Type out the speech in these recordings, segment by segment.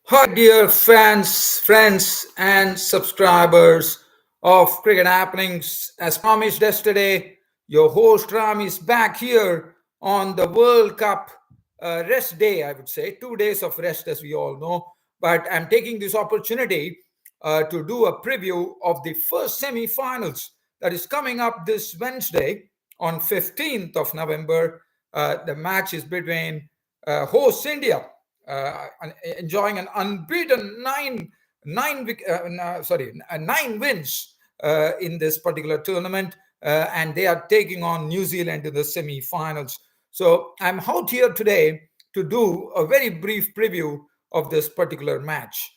Hi, dear fans, friends, and subscribers of Cricket Happenings. As promised yesterday, your host Ram is back here on the World Cup rest day, I would say. 2 days of rest, as we all know. But I'm taking this opportunity to do a preview of the first semi finals that is coming up this Wednesday on 15th of November. The match is between hosts India uh, enjoying an unbeaten nine wins in this particular tournament, and they are taking on New Zealand in the semi-finals. So I'm out here today to do a very brief preview of this particular match.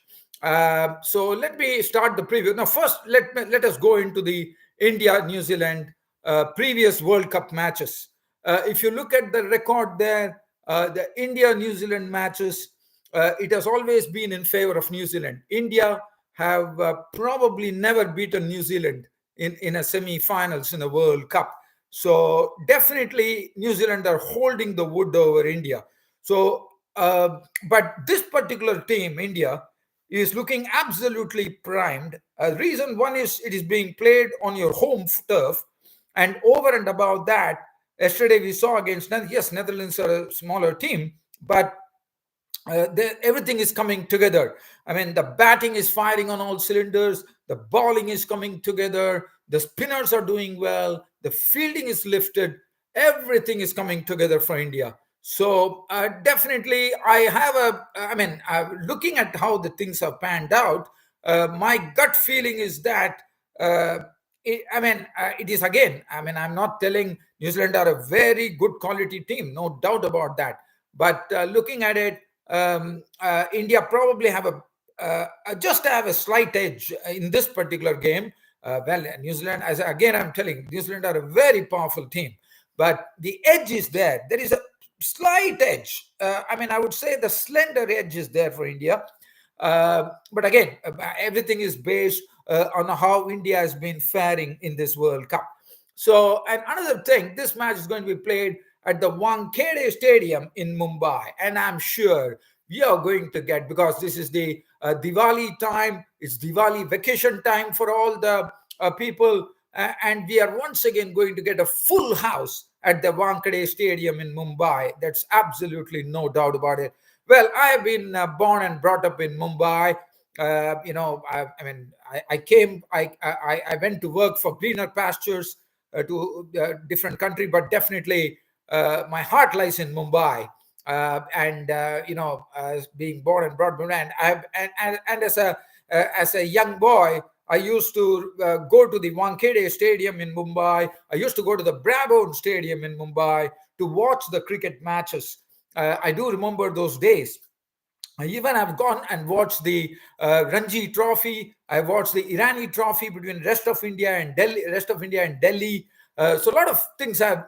So let me start the preview. Now, first, let us go into the India New Zealand previous World Cup matches. If you look at the record there, the India New Zealand matches, it has always been in favor of New Zealand. India have probably never beaten New Zealand in a semi-finals in a World Cup. So definitely New Zealand are holding the wood over India. So, but this particular team, India, is looking absolutely primed. Reason one is it is being played on your home turf, and over and above that, yesterday we saw against, yes, Netherlands are a smaller team, but everything is coming together. I mean, the batting is firing on all cylinders, the bowling is coming together, the spinners are doing well, the fielding is lifted, everything is coming together for India. So definitely, looking at how the things have panned out, my gut feeling is that. It is again. I'm not telling New Zealand are a very good quality team, no doubt about that. But looking at it, India probably have just have a slight edge in this particular game. New Zealand, as again I'm telling, New Zealand are a very powerful team, but the edge is there. There is a slight edge. I would say the slender edge is there for India. But again, everything is based on how India has been faring in this World Cup. So, and another thing, this match is going to be played at the Wankhede Stadium in Mumbai, and I'm sure we are going to get, because this is the Diwali time, it's Diwali vacation time for all the people, and we are once again going to get a full house at the Wankhede Stadium in Mumbai. That's absolutely no doubt about it. Well, I have been born and brought up in Mumbai. I went to work for greener pastures to a different country, but definitely my heart lies in Mumbai. Being born and brought up, and as a young boy, I used to go to the Wankhede Stadium in Mumbai. I used to go to the Brabant Stadium in Mumbai to watch the cricket matches. I do remember those days. I even have gone and watched the Ranji Trophy. I watched the Irani Trophy between rest of India and Delhi. So a lot of things I've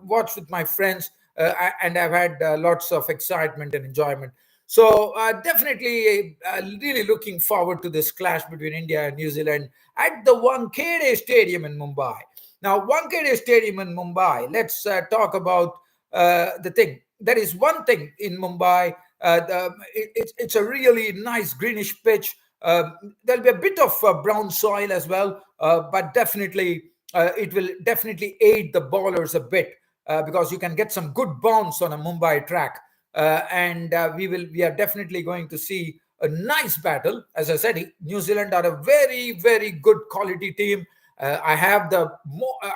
watched with my friends, and I've had lots of excitement and enjoyment. So definitely, really looking forward to this clash between India and New Zealand at the Wankhede Stadium in Mumbai. Now, Wankhede Stadium in Mumbai. Let's talk about the thing. There is one thing in Mumbai. It's a really nice greenish pitch. There'll be a bit of brown soil as well, but definitely it will definitely aid the bowlers a bit, because you can get some good bounce on a Mumbai track, and we are definitely going to see a nice battle. As I said, New Zealand are a very very good quality team. I have the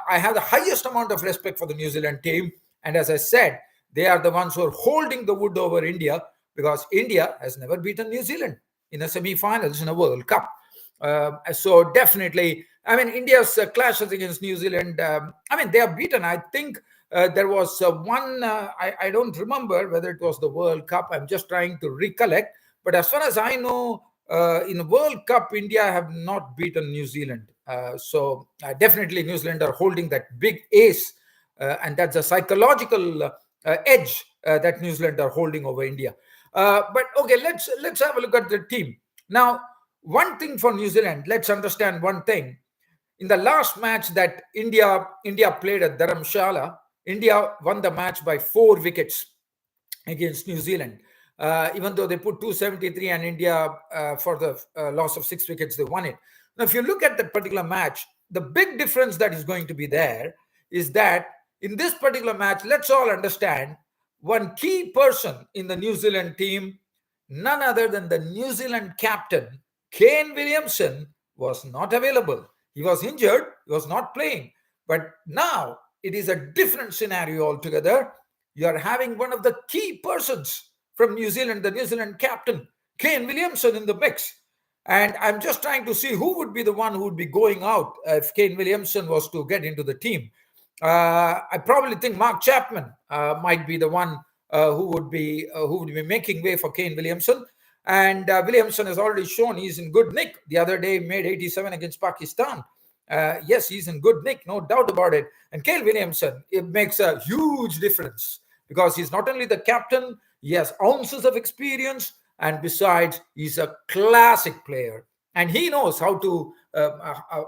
highest amount of respect for the New Zealand team, and as I said, they are the ones who are holding the wood over India, because India has never beaten New Zealand in a semi-finals in a World Cup. So definitely, India's clashes against New Zealand. They are beaten. I think there was one. I don't remember whether it was the World Cup. I'm just trying to recollect. But as far as I know, in the World Cup, India have not beaten New Zealand. So definitely, New Zealand are holding that big ace, and that's a psychological edge that New Zealand are holding over India. But okay, let's have a look at the team now. One thing for New Zealand, let's understand one thing. In the last match that India played at Dharamshala, India won the match by 4 wickets against New Zealand. even though they put 273 and India, for the loss of 6 wickets, they won it. Now, if you look at that particular match, the big difference that is going to be there is that in this particular match, let's all understand one key person in the New Zealand team, none other than the New Zealand captain, Kane Williamson, was not available. He was injured, he was not playing. But now it is a different scenario altogether. You are having one of the key persons from New Zealand, the New Zealand captain, Kane Williamson, in the mix. And I'm just trying to see who would be the one who would be going out if Kane Williamson was to get into the team. I probably think Mark Chapman might be the one who would be making way for Kane Williamson. And Williamson has already shown he's in good nick. The other day, made 87 against Pakistan. Yes, he's in good nick, no doubt about it. And Kane Williamson, it makes a huge difference because he's not only the captain, he has ounces of experience, and besides, he's a classic player. And he knows how to,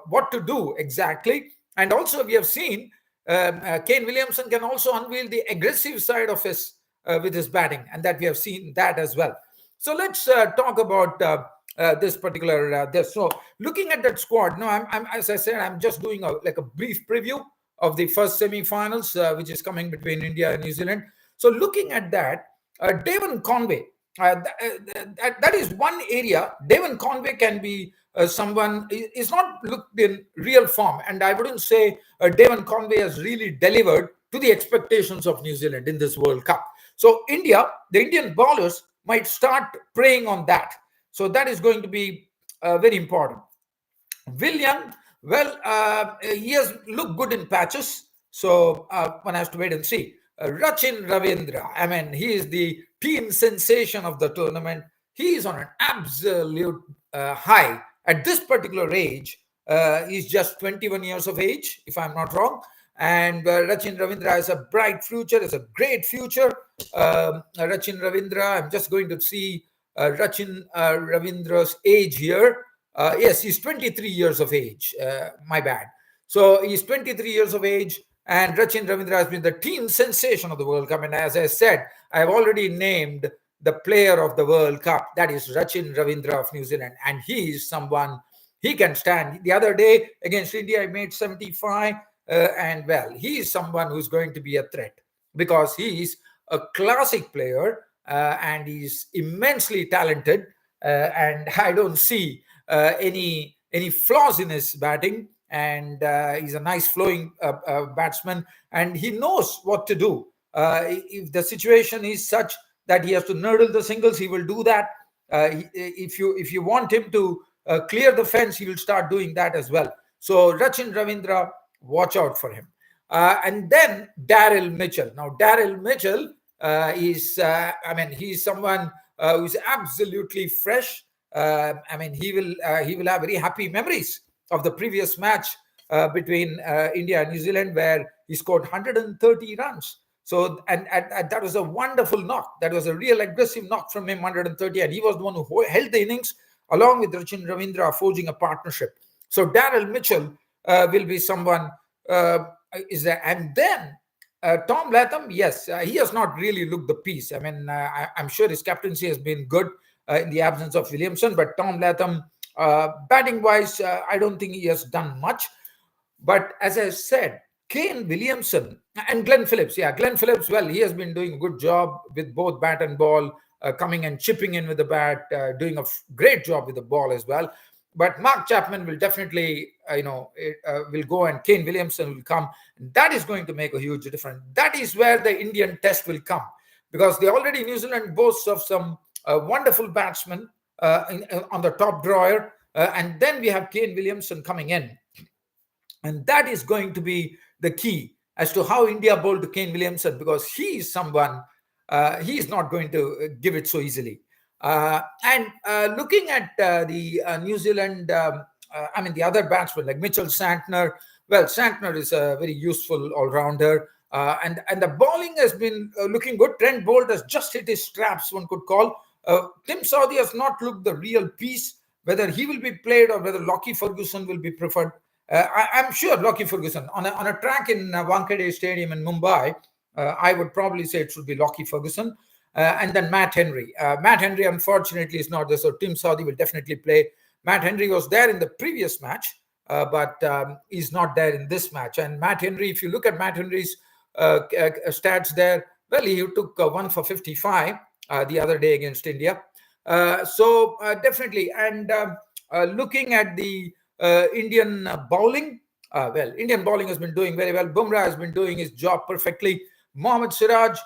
what to do exactly. And also, we have seen Kane Williamson can also unveil the aggressive side of his with his batting, and that we have seen that as well. So let's talk about this particular this. So looking at that squad, no, I'm as I said, I'm just doing a brief preview of the first semi-finals, which is coming between India and New Zealand. So looking at that, Devon Conway, that is one area. Devon Conway can be someone is not looked in real form, and I wouldn't say Devon Conway has really delivered to the expectations of New Zealand in this World Cup. So the Indian bowlers might start preying on that. So that is going to be very important. Willian, well, he has looked good in patches. So one has to wait and see. Rachin Ravindra, I mean, he is the team sensation of the tournament. He is on an absolute high. At this particular age, he's just 21 years of age, if I'm not wrong. And Rachin Ravindra has a bright future, has a great future. Rachin Ravindra, I'm just going to see Rachin Ravindra's age here. Yes, he's 23 years of age. My bad. So he's 23 years of age, and Rachin Ravindra has been the team sensation of the World Cup. And as I said, I've already named the player of the World Cup. That is Rachin Ravindra of New Zealand. And he is someone, he can stand. The other day against India, he made 75. And well, he is someone who's going to be a threat because he is a classic player and he's immensely talented. And I don't see any flaws in his batting. And he's a nice flowing batsman, and he knows what to do. If the situation is such that he has to nurdle the singles, he will do that. If you want him to clear the fence, he will start doing that as well. So Rachin Ravindra, watch out for him. And then Daryl Mitchell. Now Daryl Mitchell is, he's someone who's absolutely fresh. He will have very happy memories of the previous match between India and New Zealand, where he scored 130 runs. So, and that was a wonderful knock. That was a real aggressive knock from him, 130. And he was the one who held the innings along with Rachin Ravindra, forging a partnership. So Daryl Mitchell will be someone is there. And then Tom Latham, yes, he has not really looked the piece. I mean, I'm sure his captaincy has been good in the absence of Williamson, but Tom Latham, batting wise, I don't think he has done much. But as I said, Kane Williamson and Glenn Phillips. Yeah, Glenn Phillips, well, he has been doing a good job with both bat and ball, coming and chipping in with the bat, doing a great job with the ball as well. But Mark Chapman will definitely, will go, and Kane Williamson will come. That is going to make a huge difference. That is where the Indian test will come, because New Zealand boasts of some wonderful batsmen on the top drawer. And then we have Kane Williamson coming in. And that is going to be the key as to how India bowled to Kane Williamson, because he is someone, he is not going to give it so easily. And looking at the New Zealand, the other batsmen like Mitchell Santner, well, Santner is a very useful all-rounder. And the bowling has been looking good. Trent Bolt has just hit his straps, one could call. Tim Southee has not looked the real piece. Whether he will be played or whether Lockie Ferguson will be preferred, I'm sure Lockie Ferguson on a track in Wankhede Stadium in Mumbai, I would probably say it should be Lockie Ferguson. and then Matt Henry. Matt Henry, unfortunately, is not there, so Tim Southey will definitely play. Matt Henry was there in the previous match, but he's not there in this match. And Matt Henry, if you look at Matt Henry's stats there, well, he took 1 for 55 the other day against India. So definitely. And looking at the Indian bowling, well, Indian bowling has been doing very well. Bumrah has been doing his job perfectly. Mohammad Siraj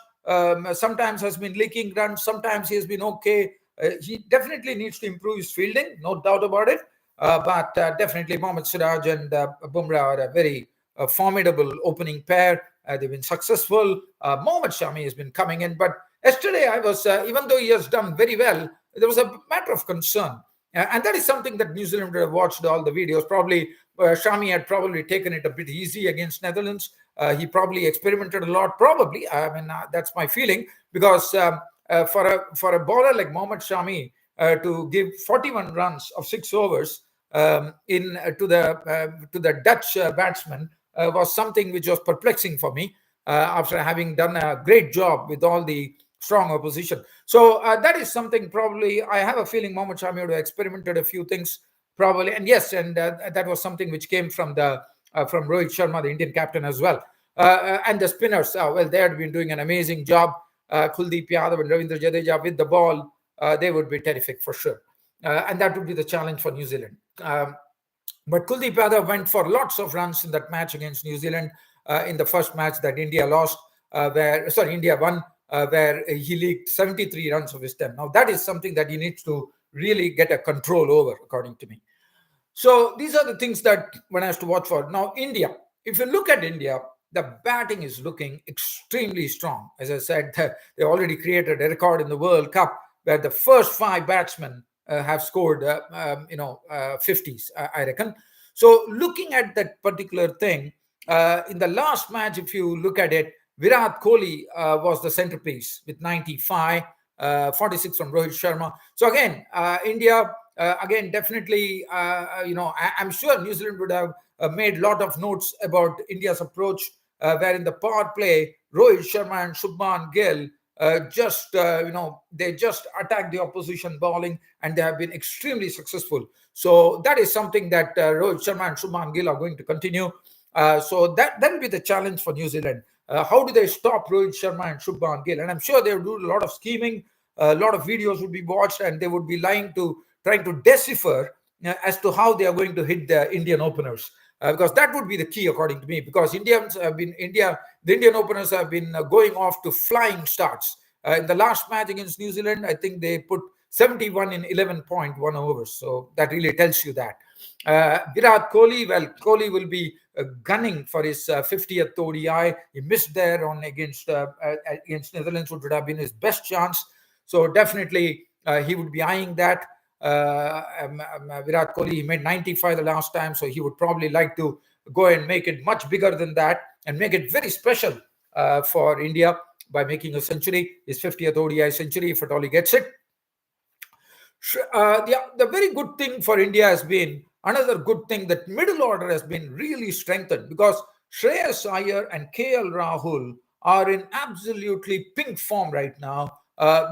sometimes has been leaking runs. Sometimes he has been okay. He definitely needs to improve his fielding, no doubt about it. But definitely Mohammad Siraj and Bumrah are a very formidable opening pair. They've been successful. Mohammad Shami has been coming in. But yesterday, I was, even though he has done very well, there was a matter of concern. And that is something that New Zealand would have watched all the videos. Probably Shami had probably taken it a bit easy against Netherlands. He probably experimented a lot. Probably, I mean, that's my feeling, because for a bowler like Mohammad Shami to give 41 runs of 6 overs to the Dutch batsman was something which was perplexing for me after having done a great job with all the strong opposition. So that is something probably I have a feeling Mohammad Shami would have experimented a few things probably. And yes, and that was something which came from Rohit Sharma, the Indian captain, as well. And the spinners, well, they had been doing an amazing job. Kuldeep Yadav and Ravindra Jadeja with the ball, they would be terrific for sure. And that would be the challenge for New Zealand. But Kuldeep Yadav went for lots of runs in that match against New Zealand in the first match that India lost, India won, where he leaked 73 runs of his 10. Now, that is something that he needs to really get a control over, according to me. So these are the things that one has to watch for. Now, India, if you look at India, the batting is looking extremely strong. As I said, they already created a record in the World Cup where the first 5 batsmen have scored, 50s, I reckon. So looking at that particular thing, in the last match, if you look at it, Virat Kohli was the centerpiece with 95, 46 from Rohit Sharma. So again, India, again, definitely, I'm sure New Zealand would have made a lot of notes about India's approach, where in the power play, Rohit Sharma and Shubman Gill they just attack the opposition bowling, and they have been extremely successful. So that is something that Rohit Sharma and Shubman Gill are going to continue. So that will be the challenge for New Zealand. How do they stop Rohit Sharma and Shubman Gill? And I'm sure they will do a lot of scheming. A lot of videos would be watched, and they would be trying to decipher as to how they are going to hit the Indian openers. Because that would be the key, according to me. Because the Indian openers have been going off to flying starts. In the last match against New Zealand, I think they put 71 in 11.1 overs. So that really tells you that. Virat Kohli, well, Kohli will be gunning for his 50th ODI. He missed there against Netherlands, which would have been his best chance. So definitely he would be eyeing that. Virat Kohli, he made 95 the last time, so he would probably like to go and make it much bigger than that and make it very special for India by making a century, his 50th ODI century, if at all he gets it. The very good thing for India has been, another good thing, that middle order has been really strengthened, because Shreyas Iyer and KL Rahul are in absolutely pink form right now.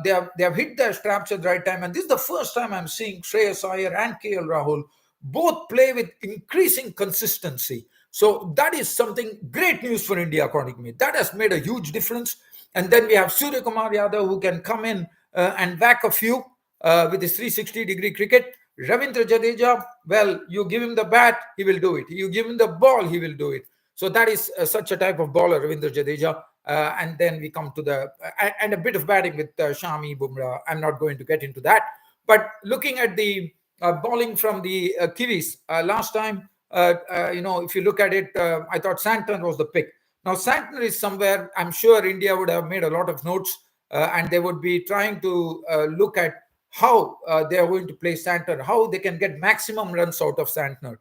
They have hit their straps at the right time, and this is the first time I'm seeing Shreyas Iyer and KL Rahul both play with increasing consistency. So that is something great news for India, according to me. That has made a huge difference. And then we have Surya Kumar Yadav, who can come in and whack a few with his 360-degree cricket. Ravindra Jadeja, well, you give him the bat, he will do it. You give him the ball, he will do it. So that is such a type of bowler, Ravindra Jadeja. And then we come to and a bit of batting with Shami, Bumrah. I'm not going to get into that. But looking at the bowling from the Kiwis last time, if you look at it, I thought Santner was the pick. Now, Santner is somewhere, I'm sure India would have made a lot of notes, and they would be trying to look at how they are going to play Santner, how they can get maximum runs out of Santner.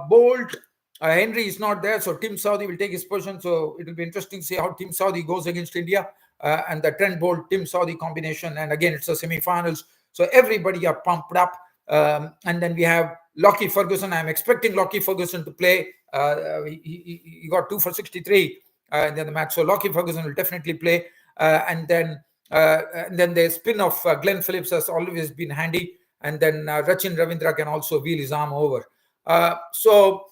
Bolt, Henry is not there, so Tim Southey will take his position. So it will be interesting to see how Tim Southey goes against India and the Trent Bolt, Tim Southey combination. And again, it's the semi-finals, so everybody are pumped up. And then we have Lockie Ferguson. I'm expecting Lockie Ferguson to play. He got 2 for 63 in the match, so Lockie Ferguson will definitely play. And then And then the spin of Glenn Phillips has always been handy. And then Rachin Ravindra can also wheel his arm over. So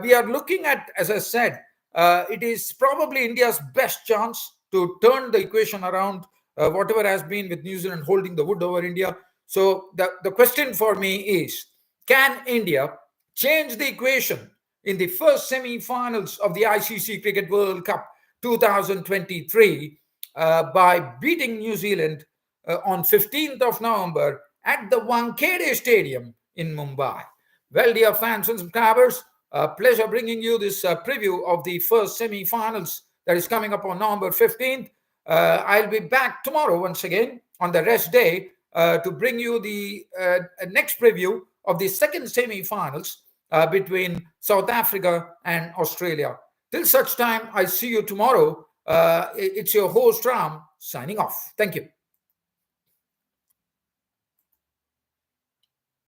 we are looking at, as I said, it is probably India's best chance to turn the equation around, whatever has been with New Zealand holding the wood over India. So the question for me is, can India change the equation in the first semi-finals of the ICC Cricket World Cup 2023 by beating New Zealand on 15th of November at the Wankhede Stadium in Mumbai? Well, dear fans and subscribers, pleasure bringing you this preview of the first semi-finals that is coming up on November 15th. I'll be back tomorrow once again on the rest day to bring you the next preview of the second semi-finals between South Africa and Australia. Till such time, I see you tomorrow. It's your host Ram signing off. Thank you.